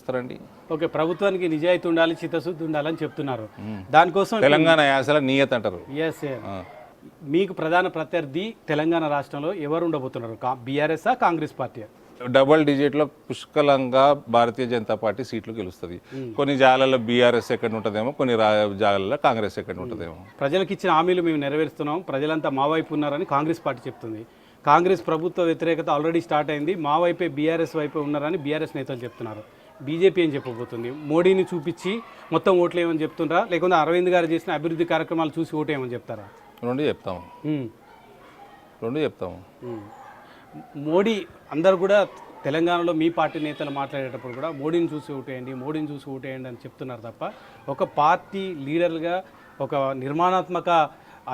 చేస్తారండి? ఓకే, ప్రభుత్వానికి నిజాయితీ ఉండాలి, చిత్తశుద్ధి ఉండాలని చెప్తున్నారు. దానికోసం తెలంగాణ యాసల నియత అంటారు. ఎస్, మీకు ప్రధాన ప్రత్యర్థి తెలంగాణ రాష్ట్రంలో ఎవరు ఉండబోతున్నారు? బీఆర్ఎస్ఆ, కాంగ్రెస్ పార్టీ? డబుల్ డిజిట్లో పుష్కలంగా భారతీయ జనతా పార్టీ సీట్లు గెలుస్తుంది. కొన్ని జాగాలలో బీఆర్ఎస్ ఎక్కడ ఉంటుందేమో, కొన్ని జాగాలలో కాంగ్రెస్ ఎక్కడ ఉంటుందేమో. ప్రజలకు ఇచ్చిన హామీలు మేము నెరవేరుస్తున్నాం, ప్రజలంతా మా వైపు ఉన్నారని కాంగ్రెస్ పార్టీ చెప్తుంది. కాంగ్రెస్ ప్రభుత్వ వ్యతిరేకత ఆల్రెడీ స్టార్ట్ అయింది, మా వైపే బీఆర్ఎస్ వైపే ఉన్నారని బీఆర్ఎస్ నేతలు చెప్తున్నారు. బీజేపీ ఏం చెప్పబోతుంది? మోడీని చూపించి మొత్తం ఓట్లు ఏమని చెప్తున్నారా, లేకుంటే అరవింద్ గారు చేసిన అభివృద్ధి కార్యక్రమాలు చూసి ఓటు ఏమని చెప్తారా? రెండు చెప్తాము. మోడీ అందరు కూడా తెలంగాణలో మీ పార్టీ నేతలు మాట్లాడేటప్పుడు కూడా మోడీని చూసి ఓటేయండి, మోడీని చూసి ఓటేయండి అని చెప్తున్నారు తప్ప ఒక పార్టీ లీడర్గా ఒక నిర్మాణాత్మక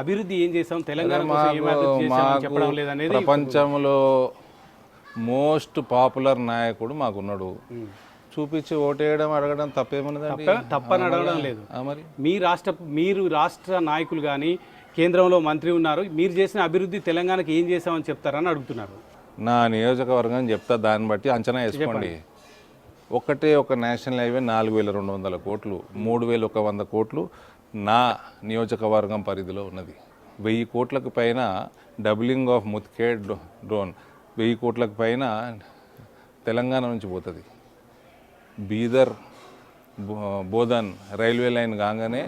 అభివృద్ధి ఏం చేసాం, తెలంగాణ కోసం ఏం అభివృద్ధి చేసామని చెప్పడం లేదనేది. ప్రపంచంలో మోస్ట్ పాపులర్ నాయకుడు మాకున్నాడు, చూపించి ఓటేయడం అడగడం తప్పేమన్నదండి? తప్పని అడగడం లేదు. మరి మీరు రాష్ట్ర నాయకులు కానీ కేంద్రంలో మంత్రి ఉన్నారు, మీరు చేసిన అభివృద్ధి తెలంగాణకి ఏం చేసామని చెప్తారని అడుగుతున్నారు. నా నియోజకవర్గం చెప్తా, దాన్ని బట్టి అంచనా వేసుకోండి. ఒకటే ఒక నేషనల్ హైవే 4,200 కోట్లు, 3,100 కోట్లు నా నియోజకవర్గం పరిధిలో ఉన్నది. 1000 కోట్లకు పైన డబ్లింగ్ ఆఫ్ ముత్కేడ్ డ్రోన్, 1000 కోట్లకు పైన తెలంగాణ నుంచి పోతుంది. బీదర్ బోధన్ రైల్వే లైన్ కాగానే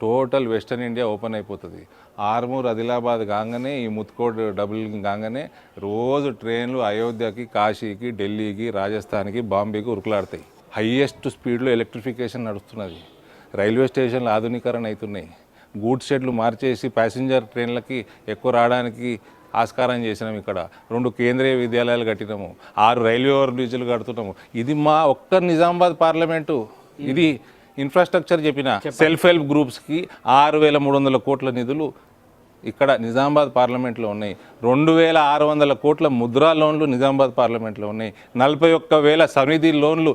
టోటల్ వెస్టర్న్ ఇండియా ఓపెన్ అయిపోతుంది. ఆర్మూర్ ఆదిలాబాద్ కాగానే ఈ ముత్కోడ్ డబులింగ్ కాగానే రోజు ట్రైన్లు అయోధ్యకి, కాశీకి, ఢిల్లీకి, రాజస్థాన్కి, బాంబేకి ఉరుకులాడతాయి. హయ్యెస్ట్ స్పీడ్లో ఎలక్ట్రిఫికేషన్ నడుస్తున్నది. రైల్వే స్టేషన్లు ఆధునీకరణ అవుతున్నాయి. గూడ్స్ షెడ్లు మార్చేసి ప్యాసింజర్ ట్రైన్లకి ఎక్కువ రావడానికి ఆస్కారం చేసినాము. ఇక్కడ 2 కేంద్రీయ విద్యాలయాలు కట్టినాము, 6 రైల్వే ఓవర్ బ్రిడ్జ్లు కడుతున్నాము. ఇది మా ఒక్క నిజామాబాద్ పార్లమెంటు. ఇది ఇన్ఫ్రాస్ట్రక్చర్ చెప్పిన సెల్ఫ్ హెల్ప్ గ్రూప్స్కి 6,300 కోట్ల నిధులు ఇక్కడ నిజామాబాద్ పార్లమెంట్లో ఉన్నాయి. 2,600 కోట్ల ముద్రా లోన్లు నిజామాబాద్ పార్లమెంట్లో ఉన్నాయి. 41,000 సమితి లోన్లు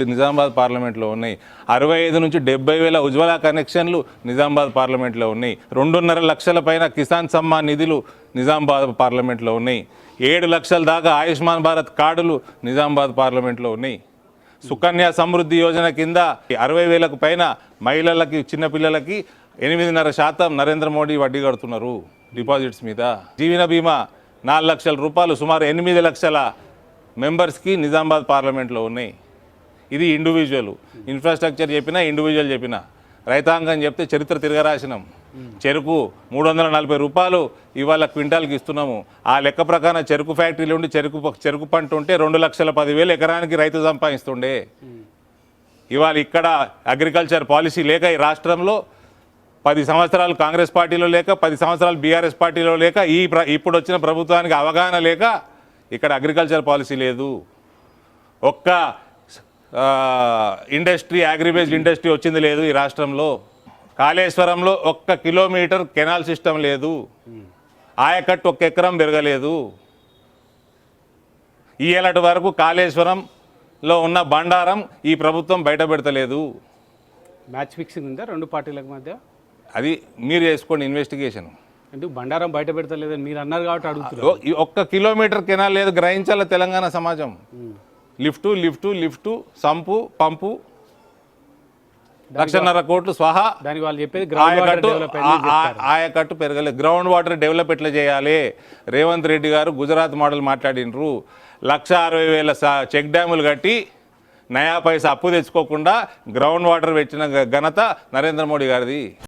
నిజామాబాద్ పార్లమెంట్లో ఉన్నాయి. 65 నుంచి 70,000 ఉజ్వల కనెక్షన్లు నిజామాబాద్ పార్లమెంట్లో ఉన్నాయి. 2.5 లక్షల పైన కిసాన్ సమ్మాన్ నిధులు నిజామాబాద్ పార్లమెంట్లో ఉన్నాయి. 7 లక్షల దాకా ఆయుష్మాన్ భారత్ కార్డులు నిజామాబాద్ పార్లమెంట్లో ఉన్నాయి. సుకన్య సమృద్ధి యోజన కింద 60,000కు పైన మహిళలకి, చిన్నపిల్లలకి 8.5% నరేంద్ర మోడీ వడ్డీ కడుతున్నారు డిపాజిట్స్ మీద. జీవన బీమా 4 లక్షల రూపాయలు, సుమారు 8 లక్షల మెంబర్స్కి నిజామాబాద్ పార్లమెంట్లో ఉన్నాయి. ఇది ఇండివిజువల్. ఇన్ఫ్రాస్ట్రక్చర్ చెప్పినా, ఇండివిజువల్ చెప్పినా, రైతాంగం చెప్తే చరిత్ర తిరగరాసినాం. చెరుకు 340 రూపాయలు ఇవాళ క్వింటాల్కి ఇస్తున్నాము. ఆ లెక్క ప్రకారం చెరుకు ఫ్యాక్టరీలు ఉండి చెరుకు పంట ఉంటే 2,10,000 ఎకరానికి రైతు సంపాదిస్తుండే. ఇవాళ ఇక్కడ అగ్రికల్చర్ పాలసీ లేక ఈ రాష్ట్రంలో 10 సంవత్సరాలు కాంగ్రెస్ పార్టీలో లేక, 10 సంవత్సరాలు బీఆర్ఎస్ పార్టీలో లేక, ఇప్పుడు వచ్చిన ప్రభుత్వానికి అవగాహన లేక ఇక్కడ అగ్రికల్చర్ పాలసీ లేదు. ఒక్క ఇండస్ట్రీ, అగ్రిబేస్డ్ ఇండస్ట్రీ వచ్చింది లేదు ఈ రాష్ట్రంలో. కాళేశ్వరంలో 1 కిలోమీటర్ కెనాల్ సిస్టమ్ లేదు. ఆయకట్టు 1 ఎకరం పెరగలేదు. ఈయేలటి వరకు కాళేశ్వరంలో ఉన్న బండారం ఈ ప్రభుత్వం బయట పెడతలేదు. మ్యాచ్ ఫిక్సింగ్ ఉందా 2 పార్టీలకు మధ్య? అది మీరు చేసుకోండి ఇన్వెస్టిగేషన్. ఎందుకు బండారం బయట పెడతలేదని మీరు అన్నారు కాబట్టి అడుగుతున్నారు. 1 కిలోమీటర్ కెనాల్ లేదు, గ్రహించాల తెలంగాణ సమాజం. లిఫ్టు సంపు పంపు 1,50,000 కోట్లు స్వాహా. దానికి వాళ్ళు చెప్పేది ఆయకట్టు పెరగలేదు. గ్రౌండ్ వాటర్ డెవలప్ ఎట్లా చేయాలి? రేవంత్ రెడ్డి గారు గుజరాత్ మోడల్ మాట్లాడినరు. 1,60,000 చెక్ డ్యాములు కట్టి నయా పైసా అప్పు తెచ్చుకోకుండా గ్రౌండ్ వాటర్ పెట్టిన ఘనత నరేంద్ర మోడీ గారిది.